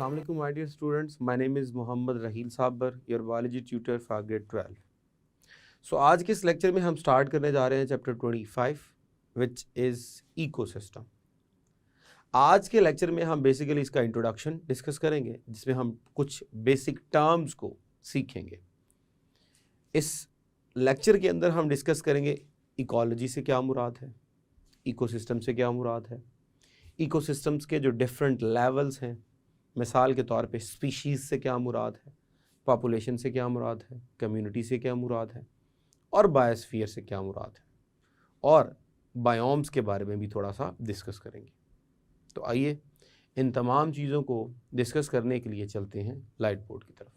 Assalamu alaikum, my dear students. My name is Mohammad Raheel Sabar, your biology tutor for grade 12. So आज के इस lecture में हम start करने जा रहे हैं चैप्टर 25 which is ecosystem. आज के लेक्चर में हम बेसिकली इसका इंट्रोडक्शन डिस्कस करेंगे जिसमें हम कुछ बेसिक टर्म्स को सीखेंगे. इस लेक्चर के अंदर हम डिस्कस करेंगे इकोलॉजी से क्या मुराद है, इकोसिस्टम से क्या मुराद है, इकोसिस्टम्स के जो डिफरेंट लेवल्स हैं, मिसाल के तौर पे स्पीशीज़ से क्या मुराद है, पॉपुलेशन से क्या मुराद है, कम्युनिटी से क्या मुराद है और बायोस्फीयर से क्या मुराद है, और बायोम्स के बारे में भी थोड़ा सा डिस्कस करेंगे. तो आइए इन तमाम चीज़ों को डिस्कस करने के लिए चलते हैं लाइट बोर्ड की तरफ.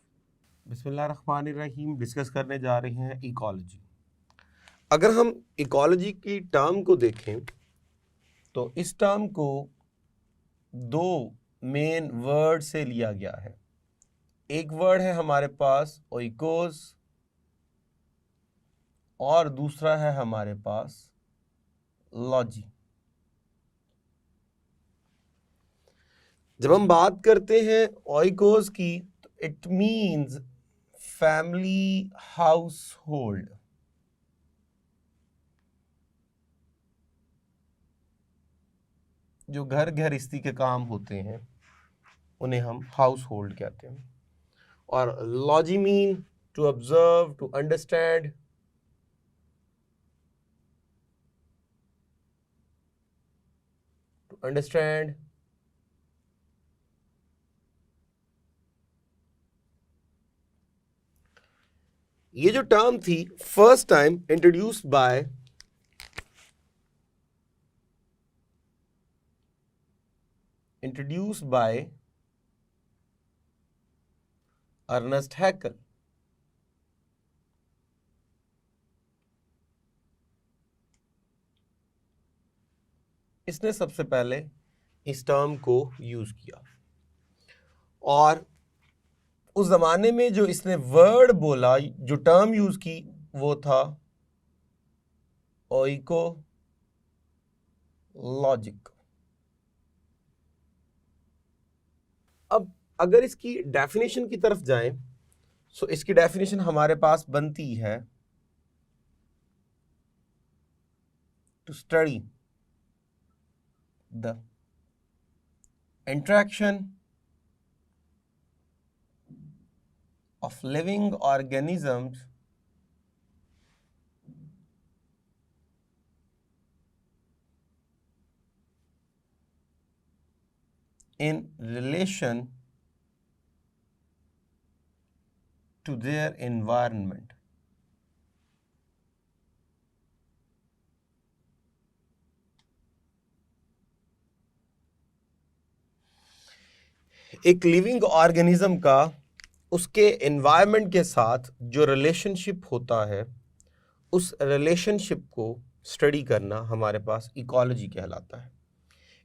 बिस्मिल्लाहिर्रहमानिर्रहीम. डिस्कस करने जा रहे हैं इकोलॉजी. अगर हम इकोलॉजी की टर्म को देखें तो इस टर्म को दो मेन वर्ड से लिया गया है. एक वर्ड है हमारे पास ओइकोस और दूसरा है हमारे पास लॉजी. जब हम बात करते हैं ओइकोस की तो it means family house hold. जो घर गृहस्थी के काम होते हैं उन्हें हम हाउस होल्ड कहते हैं. और logy mean to observe, to understand, ये जो टर्म थी first time introduced by Ernest Haeckel. इसने सबसे पहले इस टर्म को यूज किया और उस जमाने में जो इसने वर्ड बोला, जो टर्म यूज की, वो था ओइकोलॉजिक. अब अगर इसकी डेफिनेशन की तरफ जाएं तो इसकी डेफिनेशन हमारे पास बनती है to study the interaction of living organisms in relation to their environment. एक लिविंग ऑर्गेनिज्म का उसके एनवायरनमेंट के साथ जो रिलेशनशिप होता है, उस रिलेशनशिप को स्टडी करना हमारे पास इकोलॉजी कहलाता है.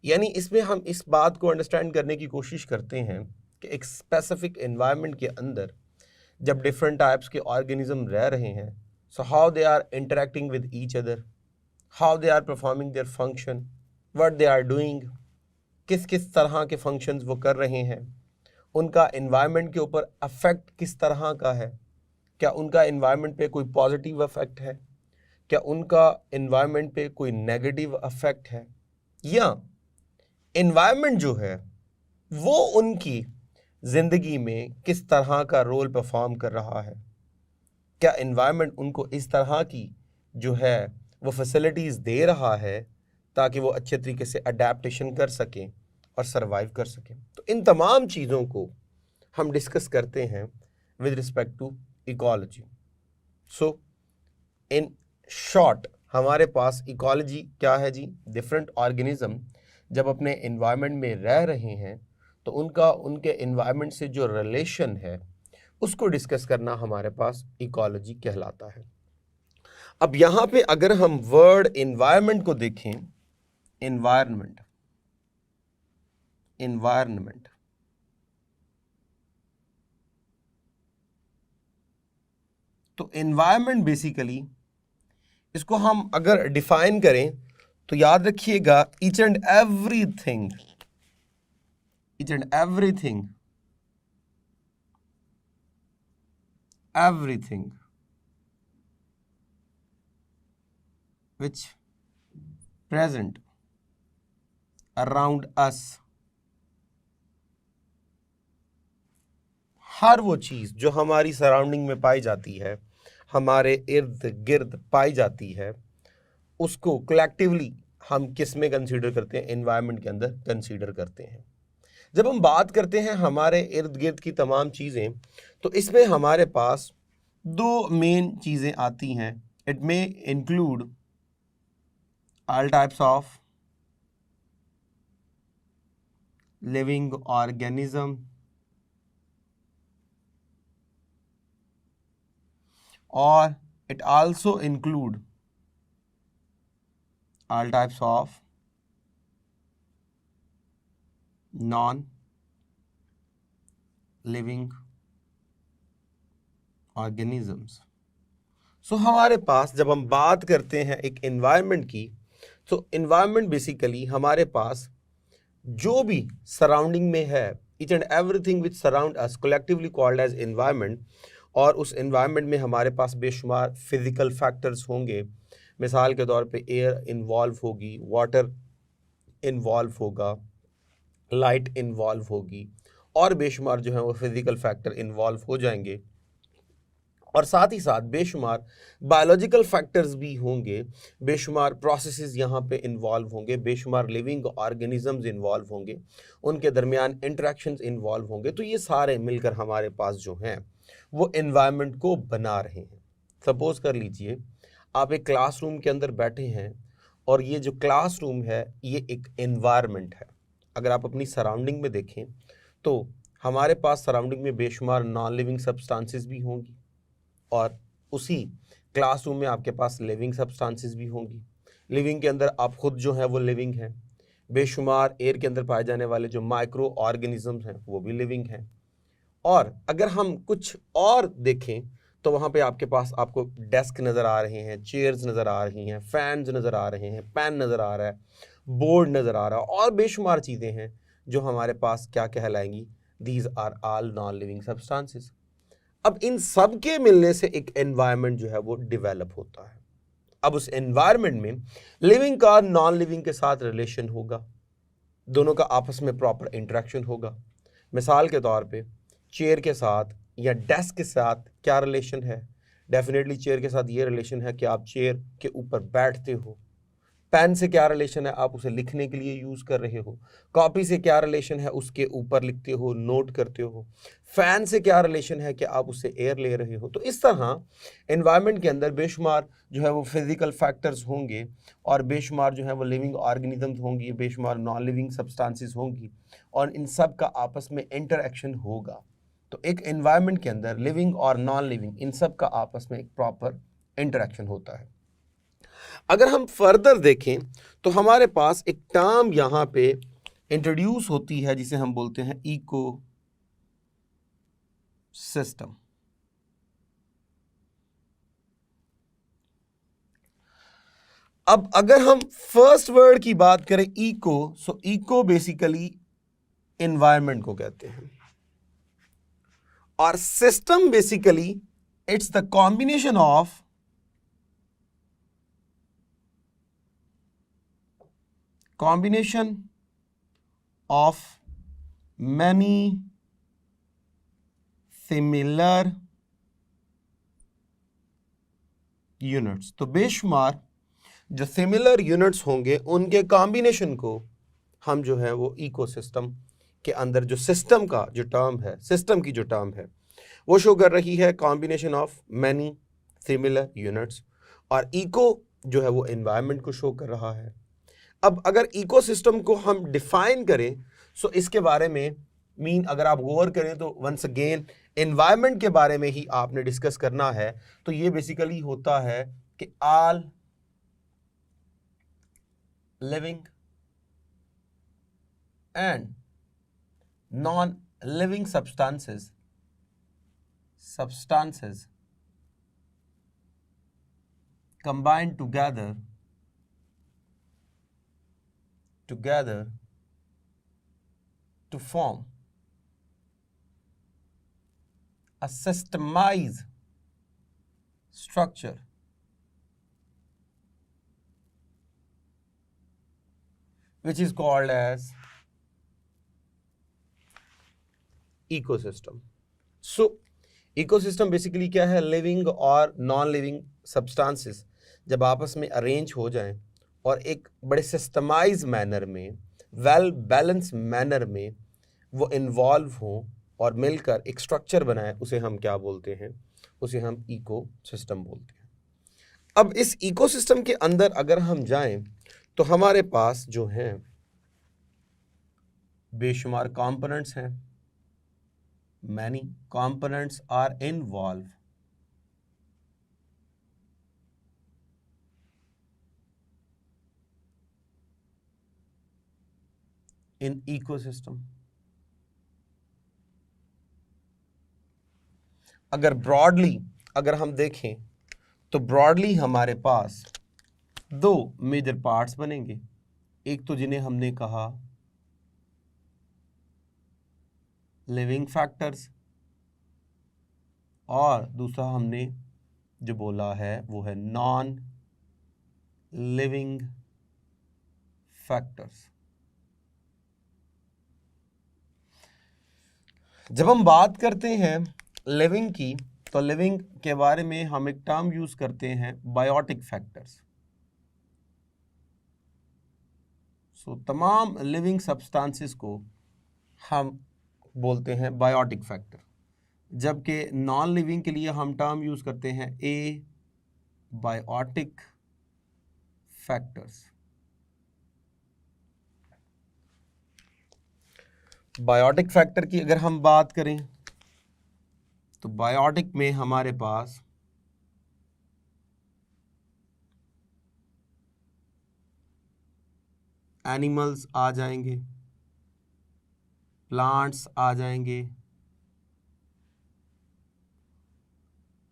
यानी इसमें हम इस बात को अंडरस्टैंड करने की कोशिश करते हैं कि एक स्पेसिफिक एनवायरनमेंट के अंदर जब डिफरेंट टाइप्स के ऑर्गेनिज्म रह रहे हैं, so how they are interacting with each other, how they are performing their function, what they are doing, किस किस तरह के फंक्शंस वो कर रहे हैं, उनका एनवायरनमेंट के ऊपर अफेक्ट किस तरह का है, क्या उनका एनवायरनमेंट पे कोई पॉजिटिव अफेक्ट है, क्या उनका एनवायरनमेंट पे कोई नेगेटिव अफेक्ट है, या एनवायरनमेंट जो है वो उनकी ज़िंदगी में किस तरह का रोल परफॉर्म कर रहा है, क्या एनवायरनमेंट उनको इस तरह की जो है वो फैसिलिटीज़ दे रहा है ताकि वो अच्छे तरीके से अडेप्टेशन कर सकें और सरवाइव कर सकें. तो इन तमाम चीज़ों को हम डिस्कस करते हैं with respect to ecology. So in short हमारे पास इकोलॉजी क्या है जी? डिफरेंट ऑर्गेनिज्म जब अपने एनवायरनमेंट में रह रहे हैं तो उनके एनवायरनमेंट से जो रिलेशन है उसको डिस्कस करना हमारे पास इकोलॉजी कहलाता है. अब यहाँ पे अगर हम वर्ड एनवायरनमेंट को देखें, एनवायरनमेंट तो एनवायरनमेंट बेसिकली इसको हम अगर डिफाइन करें तो याद रखिएगा each and everything everything which present around us, हर वो चीज जो हमारी सराउंडिंग में पाई जाती है, हमारे इर्द गिर्द पाई जाती है, उसको कलेक्टिवली हम किस में कंसीडर करते हैं? एनवायरनमेंट के अंदर कंसीडर करते हैं। जब हम बात करते हैं हमारे इर्द गिर्द की तमाम चीज़ें, तो इसमें हमारे पास दो मेन चीज़ें आती हैं। It may include all types of living organism और it also include all types of non-living organisms। सो हमारे पास जब हम बात करते हैं एक environment की, तो environment बेसिकली हमारे पास जो भी सराउंडिंग में है, each and everything which surround us collectively called as environment, और उस एनवायरनमेंट में हमारे पास बेशुमार फिजिकल फैक्टर्स होंगे। मिसाल के तौर पे एयर इन्वॉल्व होगी, वाटर इन्वॉल्व होगा, लाइट इन्वॉल्व होगी, और बेशुमार जो है वो फिजिकल फैक्टर इन्वॉल्व हो जाएंगे। और साथ ही साथ बेशुमार बायोलॉजिकल फैक्टर्स भी होंगे, बेशुमार प्रोसेसेस यहाँ पे इन्वॉल्व होंगे, बेशुमार लिविंग ऑर्गेनिजम्स इन्वॉल्व होंगे, उनके दरमियान इंटरेक्शंस इन्वॉल्व होंगे। तो ये सारे मिलकर हमारे पास जो हैं वो एनवायरनमेंट को बना रहे हैं। सपोज कर लीजिए आप एक क्लासरूम के अंदर बैठे हैं, और ये जो क्लासरूम है ये एक एनवायरनमेंट है। अगर आप अपनी सराउंडिंग में देखें तो हमारे पास सराउंडिंग में बेशुमार नॉन लिविंग सब्सटेंसेस भी होंगी, और उसी क्लासरूम में आपके पास लिविंग सब्सटेंसेस भी होंगी। लिविंग के अंदर आप खुद जो है वो लिविंग हैं, बेशुमार एयर के अंदर पाए जाने वाले जो माइक्रो ऑर्गेनिजम्स हैं वो भी लिविंग हैं। और अगर हम कुछ और देखें तो वहाँ पे आपके पास आपको डेस्क नज़र आ रहे हैं, चेयर्स नज़र आ रही हैं, फैंस नज़र आ रहे हैं, पेन नज़र आ रहा है, बोर्ड नज़र आ रहा है, और बेशुमार चीज़ें हैं जो हमारे पास क्या कहलाएंगी? These are all non living substances. अब इन सब के मिलने से एक एनवायरनमेंट जो है वो डेवलप होता है। अब उस एनवायरनमेंट में लिविंग का नॉन लिविंग के साथ रिलेशन होगा, दोनों का आपस में प्रॉपर इंटरेक्शन होगा। मिसाल के तौर पे चेयर के साथ या डेस्क के साथ क्या रिलेशन है? डेफिनेटली चेयर के साथ ये रिलेशन है कि आप चेयर के ऊपर बैठते हो। पेन से क्या रिलेशन है? आप उसे लिखने के लिए यूज़ कर रहे हो। कॉपी से क्या रिलेशन है? उसके ऊपर लिखते हो, नोट करते हो। फैन से क्या रिलेशन है कि आप उससे एयर ले रहे हो। तो इस तरह एनवायरनमेंट के अंदर बेशुमार जो है वो फिजिकल फैक्टर्स होंगे, और बेशुमार जो है वो लिविंग ऑर्गेनिजम्स होंगी, बेशुमार नॉन लिविंग सब्सटेंसेस होंगी, और इन सब का आपस में इंटरेक्शन होगा। तो एक एनवायरनमेंट के अंदर लिविंग और नॉन लिविंग इन सब का आपस में एक प्रॉपर इंटरेक्शन होता है। अगर हम फर्दर देखें तो हमारे पास एक टर्म यहां पे इंट्रोड्यूस होती है जिसे हम बोलते हैं इको सिस्टम। अब अगर हम फर्स्ट वर्ड की बात करें इको, सो इको बेसिकली एनवायरनमेंट को कहते हैं, और system basically it's the combination of many similar units. तो बेशुमार जो सिमिलर यूनिट्स होंगे उनके कॉम्बिनेशन को हम जो है वो इकोसिस्टम के अंदर, जो सिस्टम का जो टर्म है, सिस्टम की जो टर्म है वो शो कर रही है combination of many similar units, और इको जो है वो एनवायरनमेंट को शो कर रहा है। अब अगर इकोसिस्टम को हम डिफाइन करें, सो इसके बारे में अगर आप गौर करें तो वंस अगेन एनवायरनमेंट के बारे में ही आपने डिस्कस करना है। तो ये बेसिकली होता है कि all living and non living substances combined together to form a systemized structure which is called as ecosystem. So ecosystem basically क्या है? लिविंग और नॉन लिविंग सब्सटेंसेस जब आपस में अरेंज हो जाएं और एक बड़े सिस्टमाइज मैनर में, वेल बैलेंस मैनर में वो इन्वॉल्व हों और मिलकर एक स्ट्रक्चर बनाएं, उसे हम क्या बोलते हैं? उसे हम इकोसिस्टम बोलते हैं। अब इस इकोसिस्टम के अंदर अगर हम जाएं तो हमारे पास जो हैं बेशुमार कंपोनेंट्स हैं। Many components are involved in ecosystem. अगर हम देखें तो ब्रॉडली हमारे पास दो मेजर पार्ट्स बनेंगे। एक तो जिन्हें हमने कहा लिविंग फैक्टर्स, और दूसरा हमने जो बोला है वो है नॉन लिविंग फैक्टर्स। जब हम बात करते हैं लिविंग की तो लिविंग के बारे में हम एक टर्म यूज करते हैं बायोटिक फैक्टर्स। सो तमाम लिविंग सब्सटेंसेस को हम बोलते हैं बायोटिक फैक्टर, जबकि नॉन लिविंग के लिए हम टर्म यूज करते हैं ए बायोटिक फैक्टर्स। बायोटिक फैक्टर की अगर हम बात करें तो बायोटिक में हमारे पास एनिमल्स आ जाएंगे, प्लांट्स आ जाएंगे,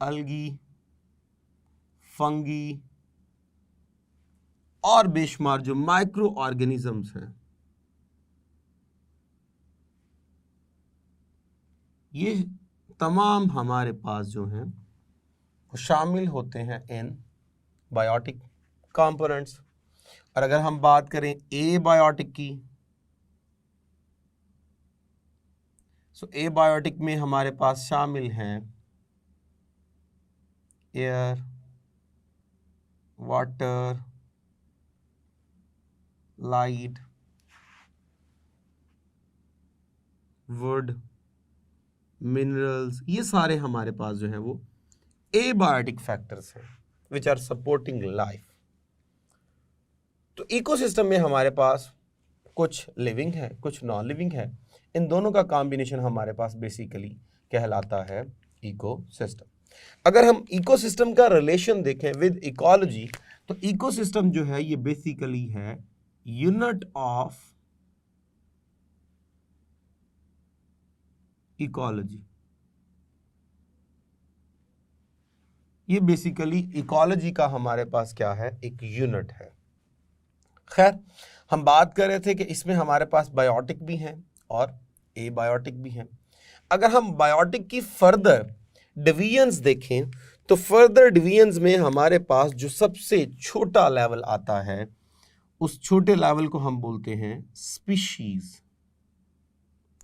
अलगी, फंगी और बेशुमार जो माइक्रो ऑर्गेनिजम्स हैं, ये तमाम हमारे पास जो हैं वो शामिल होते हैं इन बायोटिक कंपोनेंट्स। और अगर हम बात करें ए बायोटिक की, सो ए बायोटिक में हमारे पास शामिल हैं air, water, light, would, minerals, ये सारे हमारे पास जो हैं वो एबायोटिक फैक्टर्स हैं विच आर सपोर्टिंग लाइफ। तो इकोसिस्टम में हमारे पास कुछ लिविंग है, कुछ नॉन लिविंग है। इन दोनों का कॉम्बिनेशन हमारे पास बेसिकली कहलाता है इकोसिस्टम। अगर हम इकोसिस्टम का रिलेशन देखें विद इकोलॉजी, तो इकोसिस्टम जो है ये बेसिकली है यूनिट ऑफ इकोलॉजी। ये बेसिकली इकोलॉजी का हमारे पास क्या है? एक यूनिट है। खैर, हम बात कर रहे थे कि इसमें हमारे पास बायोटिक भी हैं और एबायोटिक भी हैं। अगर हम बायोटिक की फर्दर डिवीजन्स देखें तो फर्दर डिवीजन्स में हमारे पास जो सबसे छोटा लेवल आता है, उस छोटे लेवल को हम बोलते हैं स्पीशीज।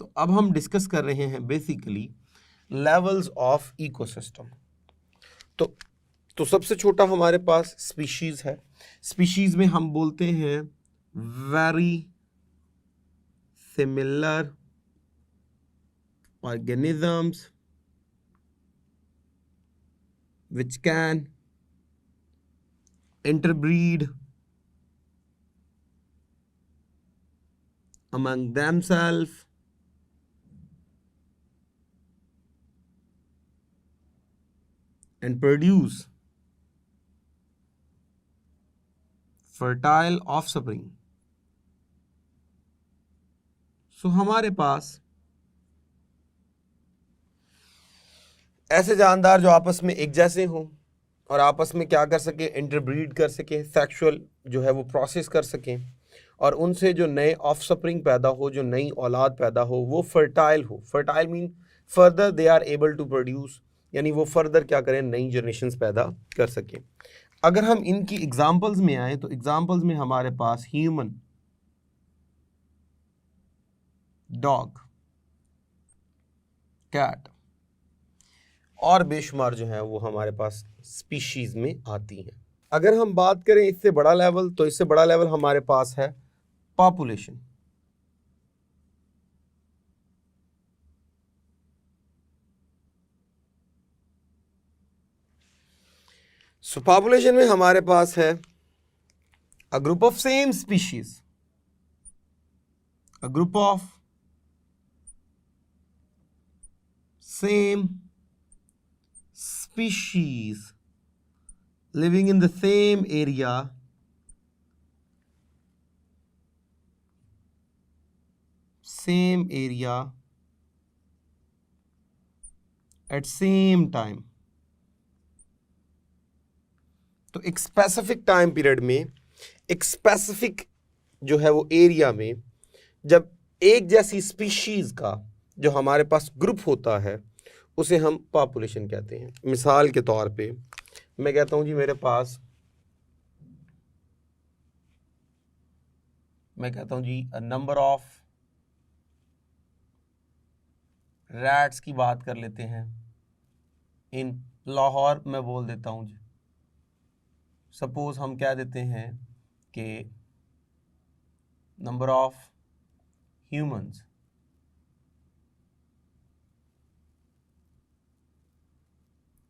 तो अब हम डिस्कस कर रहे हैं बेसिकली लेवल्स ऑफ इकोसिस्टम। तो सबसे छोटा हमारे पास स्पीशीज है। स्पीशीज में हम बोलते हैं very similar organisms which can interbreed among themselves and produce fertile offspring। सो हमारे पास ऐसे जानदार जो आपस में एक जैसे हों और आपस में क्या कर सके? इंटरब्रीड कर सके, सेक्सुअल जो है वो प्रोसेस कर सकें, और उनसे जो नए ऑफस्प्रिंग पैदा हो, जो नई औलाद पैदा हो, वो फर्टाइल हो। Fertile mean further they are able to produce यानी वो फर्दर क्या करें, नई जनरेशन्स पैदा कर सकें। अगर हम इनकी एग्जाम्पल्स में आए तो एग्जाम्पल्स में हमारे पास ह्यूमन, डॉग, कैट और बेशुमार जो है वो हमारे पास स्पीशीज में आती हैं। अगर हम बात करें इससे बड़ा लेवल, तो इससे बड़ा लेवल हमारे पास है पॉपुलेशन। सो पॉपुलेशन में हमारे पास है अ group of same species, a group of same species living in the same area at same time। तो एक स्पेसिफिक टाइम पीरियड में, एक स्पेसिफिक जो है वो एरिया में, जब एक जैसी स्पीशीज का जो हमारे पास ग्रुप होता है उसे हम पॉपुलेशन कहते हैं। मिसाल के तौर पे मैं कहता हूं जी मैं कहता हूं जी नंबर ऑफ रैट्स की बात कर लेते हैं इन लाहौर। मैं बोल देता हूं जी, सपोज हम कह देते हैं कि number of humans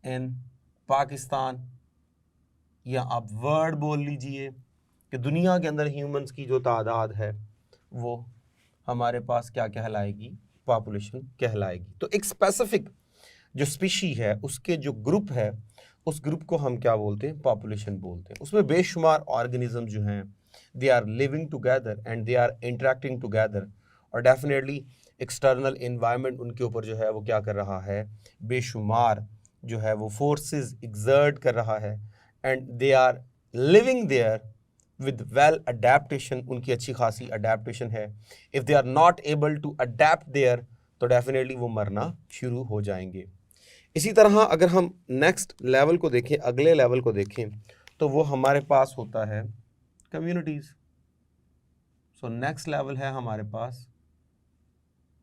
in Pakistan, या आप वर्ड बोल लीजिए कि दुनिया के अंदर ह्यूमंस की जो तादाद है वो हमारे पास क्या कहलाएगी, पॉपुलेशन कहलाएगी। तो एक स्पेसिफिक जो स्पीशी है उसके जो ग्रुप है उस ग्रुप को हम क्या बोलते हैं, पॉपुलेशन बोलते हैं। उसमें बेशुमार ऑर्गेनिज्म जो हैं they are living together and they are interacting together, और डेफिनेटली एक्सटर्नल एनवायरनमेंट उनके ऊपर जो है वो क्या कर रहा है, बेशुमार जो है वो फोर्सेस एक्सर्ट कर रहा है, and they are living there with well adaptation, उनकी अच्छी खासी अडेप्टेशन है। If they are not able to adapt there तो डेफिनेटली वो मरना शुरू हो जाएंगे। इसी तरह अगर हम नेक्स्ट लेवल को देखें, अगले लेवल को देखें, तो वो हमारे पास होता है कम्युनिटीज़। सो नेक्स्ट लेवल है हमारे पास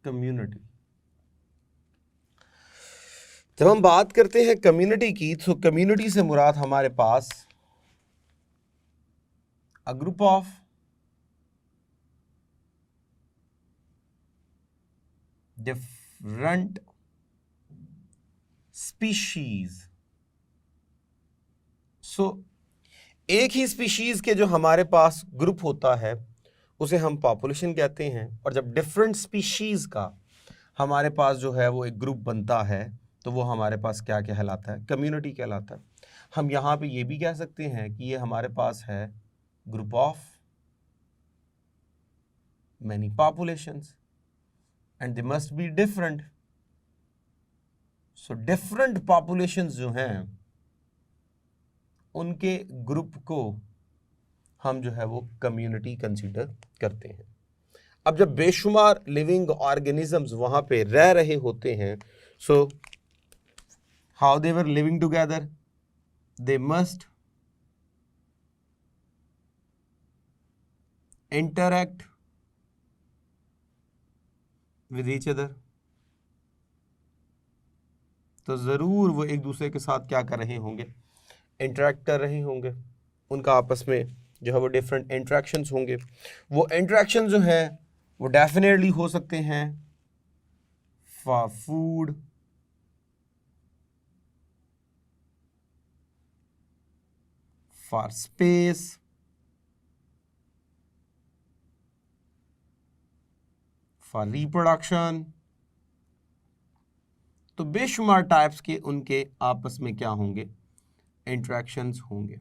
कम्युनिटी। जब हम बात करते हैं कम्युनिटी की, तो कम्युनिटी से मुराद हमारे पास a group of different species. So एक ही स्पीशीज के जो हमारे पास ग्रुप होता है उसे हम पॉपुलेशन कहते हैं, और जब डिफरेंट स्पीशीज का हमारे पास जो है वो एक ग्रुप बनता है तो वो हमारे पास क्या कहलाता है, कम्युनिटी कहलाता है। हम यहाँ पे ये भी कह सकते हैं कि ये हमारे पास है group of many populations and they must be different. So different populations जो हैं उनके ग्रुप को हम जो है वो कम्युनिटी कंसीडर करते हैं। अब जब बेशुमार लिविंग ऑर्गेनिजम्स वहां पे रह रहे होते हैं, so how they were living together, they must interact with each other. तो जरूर वो एक दूसरे के साथ क्या कर रहे होंगे, इंटरैक्ट कर रहे होंगे। उनका आपस में जो है वो डिफरेंट इंटरेक्शंस होंगे। वो इंटरेक्शन जो है वो डेफिनेटली हो सकते हैं for food, for space, for reproduction. तो बेशुमार टाइप्स के उनके आपस में क्या होंगे, इंटरेक्शंस होंगे।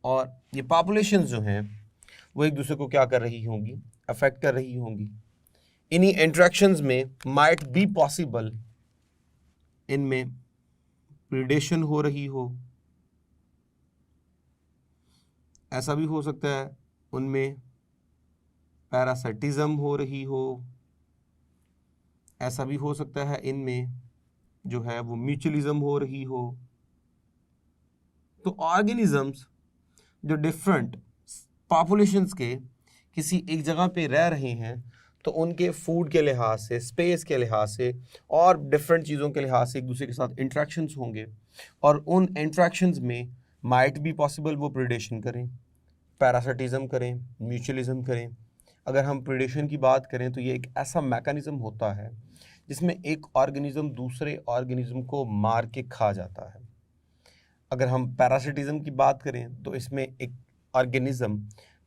और ये पॉपुलेशंस जो हैं वो एक दूसरे को क्या कर रही होंगी, अफेक्ट कर रही होंगी। इन्हीं इंटरेक्शंस में माइट बी पॉसिबल इनमें प्रीडेशन हो रही हो, ऐसा भी हो सकता है उनमें पैरासिटिज्म हो रही हो, ऐसा भी हो सकता है इनमें जो है वो म्यूचुअलिज्म हो रही हो, तो ऑर्गेनिजम्स जो डिफरेंट पॉपुलेशंस के किसी एक जगह पे रह रहे हैं, तो उनके फूड के लिहाज से, स्पेस के लिहाज से और डिफरेंट चीज़ों के लिहाज से एक दूसरे के साथ इंट्रैक्शंस होंगे, और उन इंट्रैक्शंस में माइट भी पॉसिबल वो प्रेडेशन करें, पैरासिटिज्म करें, म्यूचुअलिज्म करें। अगर हम प्रेडेशन की बात करें तो ये एक ऐसा मैकेनिज्म होता है जिसमें एक ऑर्गेनिज्म दूसरे ऑर्गेनिज्म को मार के खा जाता है। अगर हम पैरासिटिज्म की बात करें तो इसमें एक ऑर्गेनिज्म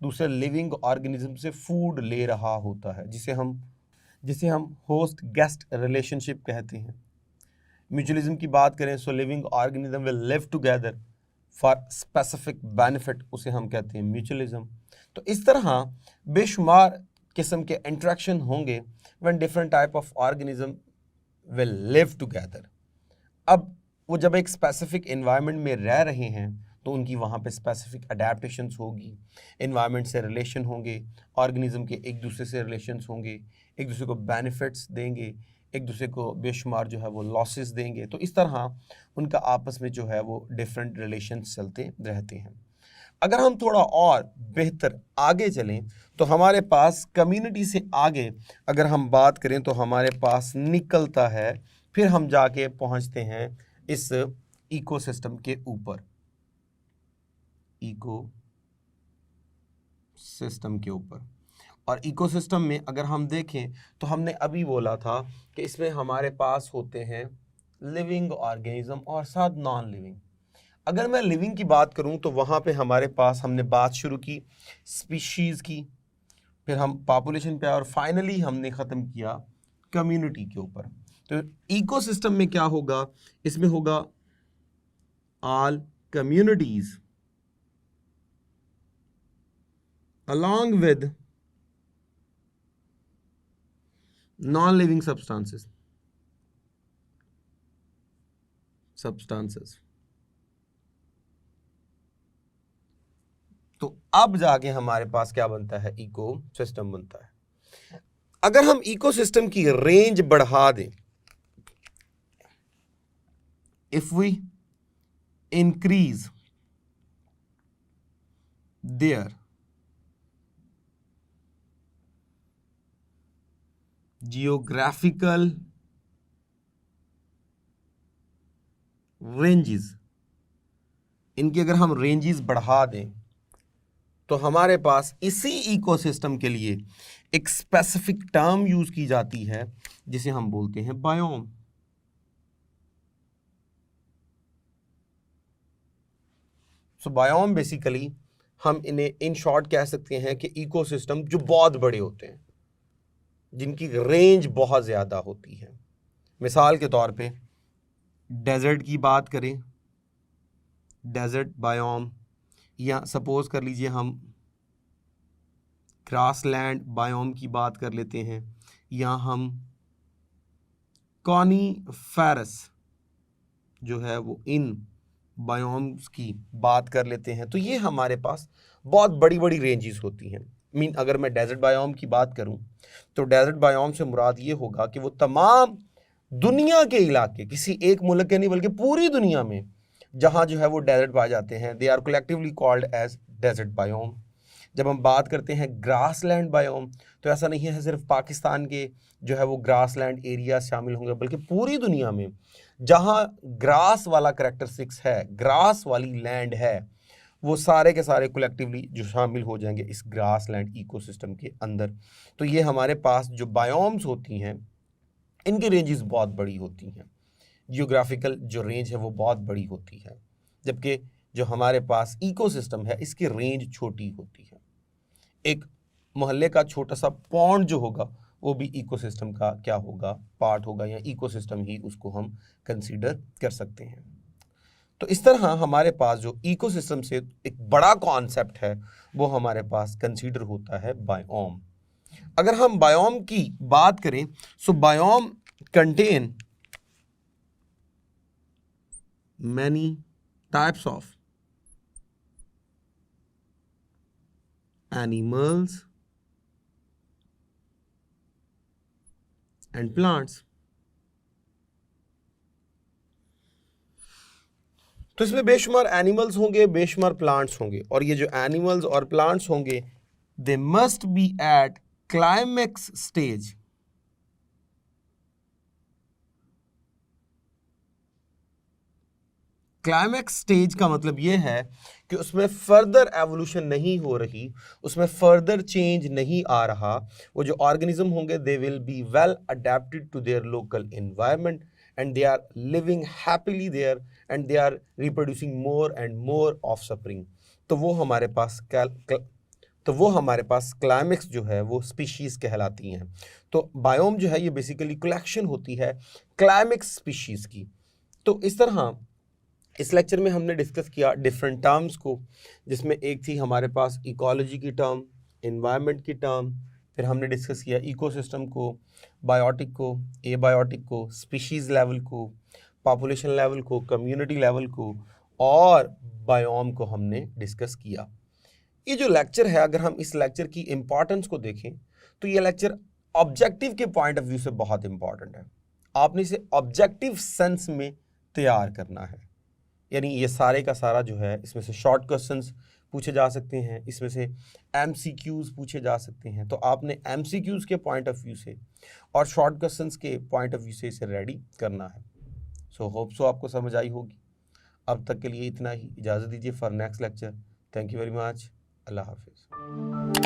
दूसरे लिविंग ऑर्गेनिज्म से फूड ले रहा होता है, जिसे हम होस्ट गेस्ट रिलेशनशिप कहते हैं। म्यूचुअलिज्म की बात करें so living organism will live together for specific benefit, उसे हम कहते हैं म्यूचुअलिज्म। तो इस तरह बेशुमार किस्म के इंट्रैक्शन होंगे when different type of organism will live together. अब वो जब एक स्पेसिफिक एनवायरनमेंट में रह रहे हैं तो उनकी वहाँ पे स्पेसिफिक अडेप्टेशंस होगी, एनवायरनमेंट से रिलेशन होंगे, ऑर्गेनिज्म के एक दूसरे से रिलेशंस होंगे, एक दूसरे को बेनिफिट्स देंगे, एक दूसरे को बेशुमार जो है वो लॉसेस देंगे। तो इस तरह उनका आपस में जो है वो डिफरेंट रिलेशंस चलते रहते हैं। अगर हम थोड़ा और बेहतर आगे चलें तो हमारे पास कम्युनिटी से आगे अगर हम बात करें तो हमारे पास निकलता है, फिर हम जाके पहुंचते हैं इस इकोसिस्टम के ऊपर, इकोसिस्टम के ऊपर। और इकोसिस्टम में अगर हम देखें तो हमने अभी बोला था कि इसमें हमारे पास होते हैं लिविंग ऑर्गेनिज्म और साथ नॉन लिविंग। अगर मैं लिविंग की बात करूं तो वहां पे हमारे पास हमने बात शुरू की स्पीशीज की, फिर हम पॉपुलेशन पे और फाइनली हमने ख़त्म किया कम्युनिटी के ऊपर। तो इकोसिस्टम में क्या होगा, इसमें होगा all communities along with non-living substances तो अब जाके हमारे पास क्या बनता है, इकोसिस्टम बनता है। अगर हम इकोसिस्टम की रेंज बढ़ा दें, if we increase their geographical ranges, इनकी अगर हम रेंजेस बढ़ा दें तो हमारे पास इसी इकोसिस्टम के लिए एक स्पेसिफिक टर्म यूज की जाती है जिसे हम बोलते हैं बायोम। सो बायोम बेसिकली हम इन्हें इन शॉर्ट कह सकते हैं कि इकोसिस्टम जो बहुत बड़े होते हैं, जिनकी रेंज बहुत ज़्यादा होती है। मिसाल के तौर पे डेजर्ट की बात करें, डेजर्ट बायोम, या सपोज कर लीजिए हम ग्रासलैंड बायोम की बात कर लेते हैं, या हम कॉनीफेरस जो है वो इन बायोम्स की बात कर लेते हैं। तो ये हमारे पास बहुत बड़ी बड़ी रेंजेस होती हैं। अगर मैं डेजर्ट बायोम की बात करूं तो डेजर्ट बायोम से मुराद ये होगा कि वो तमाम दुनिया के इलाके, किसी एक मुल्क के नहीं बल्कि पूरी दुनिया में जहां जो है वो डेजर्ट पाए जाते हैं, they are collectively called as desert biome. जब हम बात करते हैं ग्रासलैंड बायोम तो ऐसा नहीं है सिर्फ पाकिस्तान के जो है वो ग्रासलैंड एरिया शामिल होंगे, बल्कि पूरी दुनिया में जहां ग्रास वाला करैक्टरिस्टिक्स है, ग्रास वाली लैंड है, वो सारे के सारे कलेक्टिवली जो शामिल हो जाएंगे इस ग्रासलैंड इकोसिस्टम के अंदर। तो ये हमारे पास जो बायोम्स होती हैं इनकी रेंजेस बहुत बड़ी होती हैं, जियोग्राफिकल जो रेंज है वो बहुत बड़ी होती है, जबकि जो हमारे पास इकोसिस्टम है इसकी रेंज छोटी होती है। एक मोहल्ले का छोटा सा पॉन्ड जो होगा वो भी इकोसिस्टम का क्या होगा, पार्ट होगा, या इकोसिस्टम ही उसको हम कंसीडर कर सकते हैं। तो इस तरह हमारे पास जो इकोसिस्टम से एक बड़ा कॉन्सेप्ट है वो हमारे पास कंसीडर होता है बायोम। अगर हम बायोम की बात करें so biome contain many types of animals and plants. तो इसमें बेशुमार एनिमल्स होंगे, बेशुमार प्लांट्स होंगे, और ये जो एनिमल्स और प्लांट्स होंगे they must be at climax stage. Climax stage का मतलब ये है कि उसमें फर्दर एवोल्यूशन नहीं हो रही, उसमें फर्दर चेंज नहीं आ रहा। वो जो ऑर्गेनिज्म होंगे they will be well adapted to their local environment and they are living happily there and they are reproducing more and more offspring. तो वो हमारे पास क्लाइमेक्स जो है वो स्पीशीज कहलाती हैं। तो बायोम जो है ये बेसिकली कलेक्शन होती है क्लाइमेक्स स्पीशीज की। तो इस तरह इस लेक्चर में हमने डिस्कस किया डिफरेंट टर्म्स को, जिसमें एक थी हमारे पास इकोलॉजी की टर्म, एनवायरनमेंट की टर्म, फिर हमने डिस्कस किया इकोसिस्टम को, बायोटिक को, एबायोटिक को, स्पीशीज़ लेवल को, पॉपुलेशन लेवल को, कम्युनिटी लेवल को, और बायोम को हमने डिस्कस किया। ये जो लेक्चर है, अगर हम इस लेक्चर की इम्पॉर्टेंस को देखें तो ये लेक्चर ऑब्जेक्टिव के पॉइंट ऑफ व्यू से बहुत इंपॉर्टेंट है। आपने इसे ऑब्जेक्टिव सेंस में तैयार करना है, यानी ये सारे का सारा जो है इसमें से शॉर्ट क्वेश्चंस पूछे जा सकते हैं, इसमें से एमसीक्यूज पूछे जा सकते हैं। तो आपने एमसीक्यूज के पॉइंट ऑफ व्यू से और शॉर्ट क्वेश्चंस के पॉइंट ऑफ व्यू से इसे रेडी करना है। सो होप सो आपको समझ आई होगी। अब तक के लिए इतना ही, इजाज़त दीजिए for next lecture. Thank you very much. अल्लाह हाफिज़।